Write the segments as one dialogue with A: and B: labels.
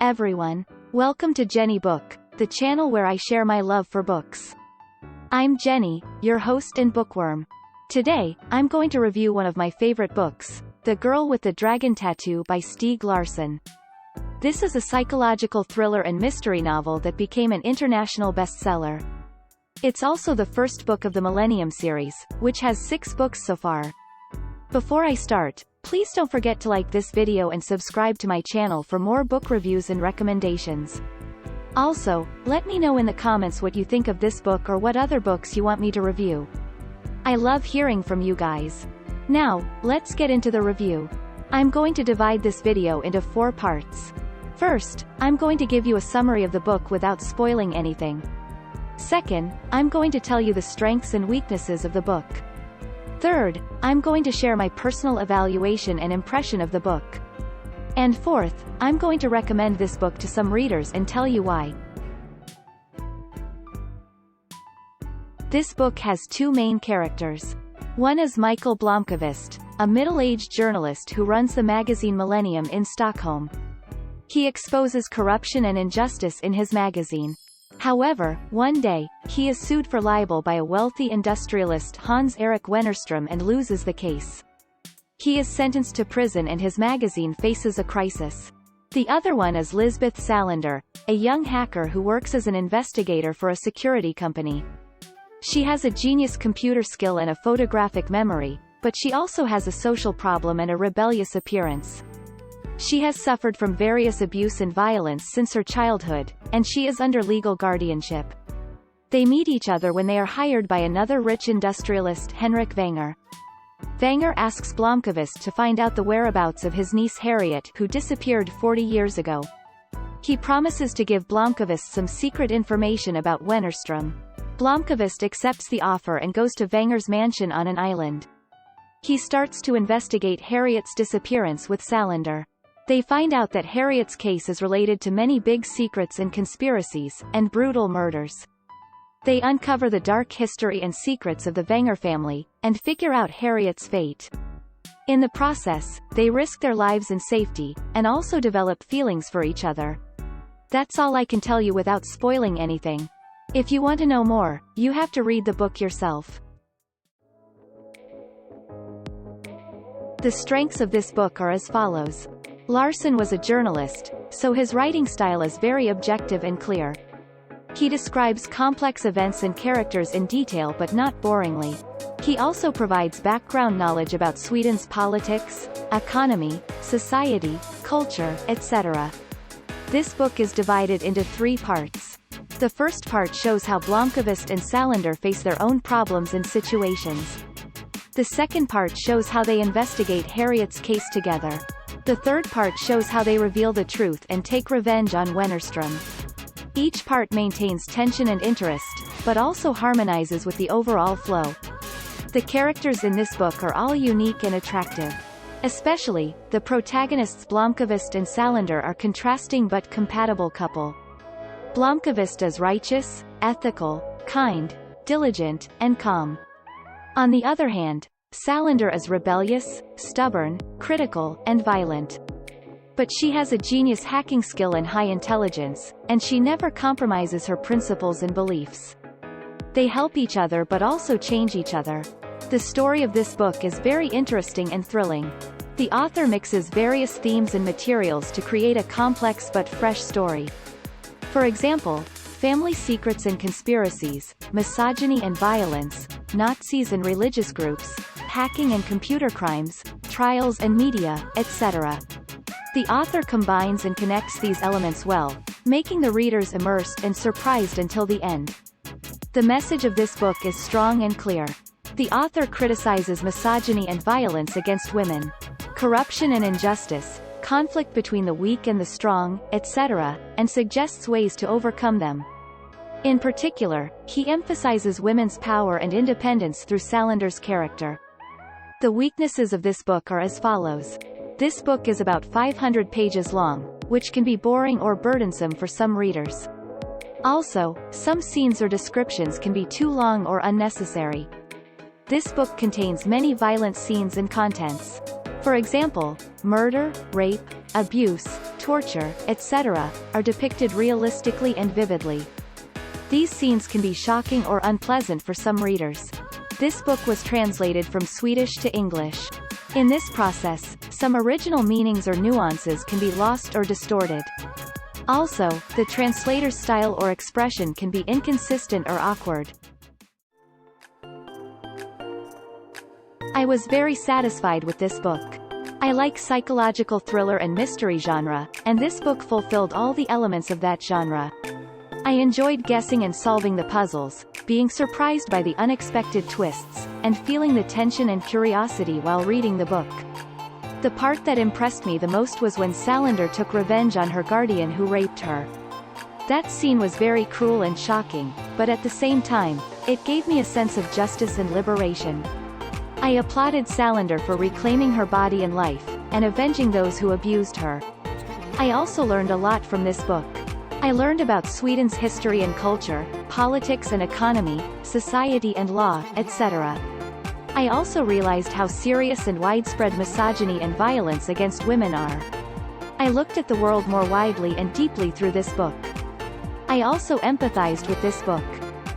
A: everyone. Welcome to Jenny Book, the channel where I share my love for books. I'm Jenny, your host and bookworm. Today, I'm going to review one of my favorite books, The Girl with the Dragon Tattoo by Stieg Larsson. This is a psychological thriller and mystery novel that became an international bestseller. It's also the first book of the Millennium series, which has 6 books so far. Before I start, please don't forget to like this video and subscribe to my channel for more book reviews and recommendations. Also, let me know in the comments what you think of this book or what other books you want me to review. I love hearing from you guys. Now, let's get into the review. I'm going to divide this video into 4 parts. First, I'm going to give you a summary of the book without spoiling anything. Second, I'm going to tell you the strengths and weaknesses of the book. Third, I'm going to share my personal evaluation and impression of the book. And fourth, I'm going to recommend this book to some readers and tell you why. This book has 2 main characters. One is Michael Blomkvist, a middle-aged journalist who runs the magazine Millennium in Stockholm. He exposes corruption and injustice in his magazine. However, one day, he is sued for libel by a wealthy industrialist Hans-Erik Wennerström and loses the case. He is sentenced to prison and his magazine faces a crisis. The other one is Lisbeth Salander, a young hacker who works as an investigator for a security company. She has a genius computer skill and a photographic memory, but she also has a social problem and a rebellious appearance. She has suffered from various abuse and violence since her childhood, and she is under legal guardianship. They meet each other when they are hired by another rich industrialist, Henrik Wenger. Wenger asks Blomkvist to find out the whereabouts of his niece Harriet, who disappeared 40 years ago. He promises to give Blomkvist some secret information about Wennerström. Blomkvist accepts the offer and goes to Wenger's mansion on an island. He starts to investigate Harriet's disappearance with Salander. They find out that Harriet's case is related to many big secrets and conspiracies, and brutal murders. They uncover the dark history and secrets of the Wenger family, and figure out Harriet's fate. In the process, they risk their lives and safety, and also develop feelings for each other. That's all I can tell you without spoiling anything. If you want to know more, you have to read the book yourself. The strengths of this book are as follows. Larsson was a journalist, so his writing style is very objective and clear. He describes complex events and characters in detail but not boringly. He also provides background knowledge about Sweden's politics, economy, society, culture, etc. This book is divided into 3 parts. The first part shows how Blomkvist and Salander face their own problems and situations. The second part shows how they investigate Harriet's case together. The third part shows how they reveal the truth and take revenge on Wennerström. Each part maintains tension and interest, but also harmonizes with the overall flow. The characters in this book are all unique and attractive. Especially, the protagonists Blomkvist and Salander are contrasting but compatible couple. Blomkvist is righteous, ethical, kind, diligent, and calm. On the other hand, Salander is rebellious, stubborn, critical, and violent. But she has a genius hacking skill and high intelligence, and she never compromises her principles and beliefs. They help each other but also change each other. The story of this book is very interesting and thrilling. The author mixes various themes and materials to create a complex but fresh story. For example, family secrets and conspiracies, misogyny and violence, Nazis and religious groups, hacking and computer crimes, trials and media, etc. The author combines and connects these elements well, making the readers immersed and surprised until the end. The message of this book is strong and clear. The author criticizes misogyny and violence against women, corruption and injustice, conflict between the weak and the strong, etc., and suggests ways to overcome them. In particular, he emphasizes women's power and independence through Salander's character. The weaknesses of this book are as follows. This book is about 500 pages long, which can be boring or burdensome for some readers. Also, some scenes or descriptions can be too long or unnecessary. This book contains many violent scenes and contents. For example, murder, rape, abuse, torture, etc., are depicted realistically and vividly. These scenes can be shocking or unpleasant for some readers. This book was translated from Swedish to English. In this process, some original meanings or nuances can be lost or distorted. Also, the translator's style or expression can be inconsistent or awkward. I was very satisfied with this book. I like psychological thriller and mystery genre, and this book fulfilled all the elements of that genre. I enjoyed guessing and solving the puzzles, being surprised by the unexpected twists, and feeling the tension and curiosity while reading the book. The part that impressed me the most was when Salander took revenge on her guardian who raped her. That scene was very cruel and shocking, but at the same time, it gave me a sense of justice and liberation. I applauded Salander for reclaiming her body and life, and avenging those who abused her. I also learned a lot from this book. I learned about Sweden's history and culture, politics and economy, society and law, etc. I also realized how serious and widespread misogyny and violence against women are. I looked at the world more widely and deeply through this book. I also empathized with this book.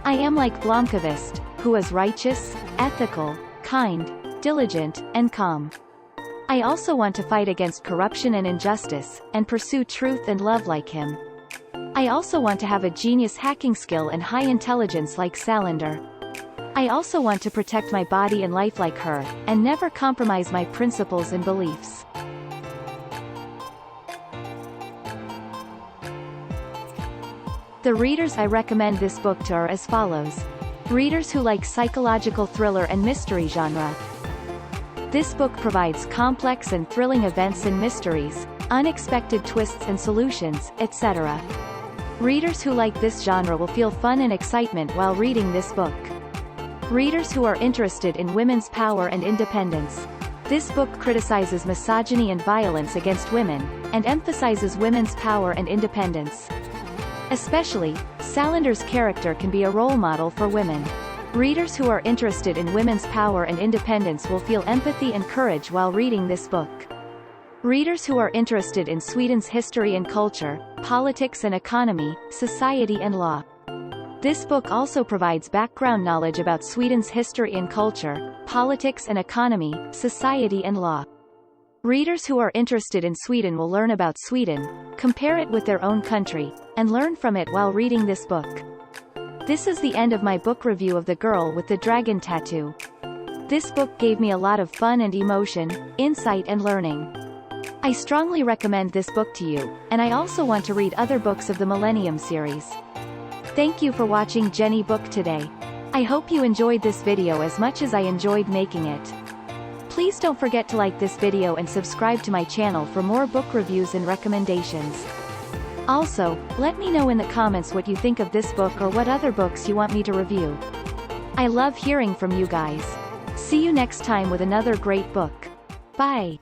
A: I am like Blomkvist, who is righteous, ethical, kind, diligent, and calm. I also want to fight against corruption and injustice, and pursue truth and love like him. I also want to have a genius hacking skill and high intelligence like Salander. I also want to protect my body and life like her, and never compromise my principles and beliefs. The readers I recommend this book to are as follows. Readers who like psychological thriller and mystery genre. This book provides complex and thrilling events and mysteries, unexpected twists and solutions, etc. Readers who like this genre will feel fun and excitement while reading this book. Readers who are interested in women's power and independence. This book criticizes misogyny and violence against women, and emphasizes women's power and independence. Especially, Salander's character can be a role model for women. Readers who are interested in women's power and independence will feel empathy and courage while reading this book. Readers who are interested in Sweden's history and culture, politics and economy, society and law. This book also provides background knowledge about Sweden's history and culture, politics and economy, society and law. Readers who are interested in Sweden will learn about Sweden, compare it with their own country, and learn from it while reading this book. This is the end of my book review of The Girl with the Dragon Tattoo. This book gave me a lot of fun and emotion, insight and learning. I strongly recommend this book to you, and I also want to read other books of the Millennium series. Thank you for watching Jenny Book today. I hope you enjoyed this video as much as I enjoyed making it. Please don't forget to like this video and subscribe to my channel for more book reviews and recommendations. Also, let me know in the comments what you think of this book or what other books you want me to review. I love hearing from you guys. See you next time with another great book. Bye.